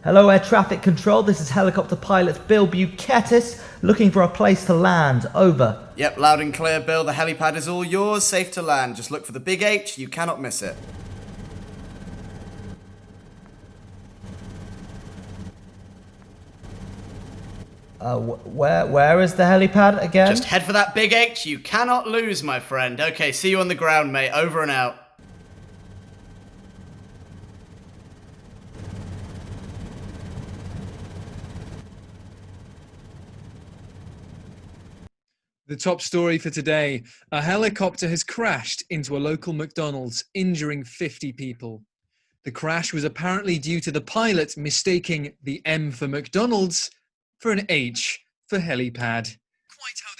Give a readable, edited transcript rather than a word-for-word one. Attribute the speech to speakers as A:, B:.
A: Hello, air traffic control. This is helicopter pilot Bill Buketis looking for a place to land. Over.
B: Yep, loud and clear, Bill. The helipad is all yours, safe to land. Just look for the big H, you cannot miss it.
A: Where is the helipad again?
B: Just head for that big H, you cannot lose, my friend. Okay, see you on the ground, mate. Over and out.
C: The top story for today, a helicopter has crashed into a local McDonald's, injuring 50 people. The crash was apparently due to the pilot mistaking the M for McDonald's for an H for helipad. Quite how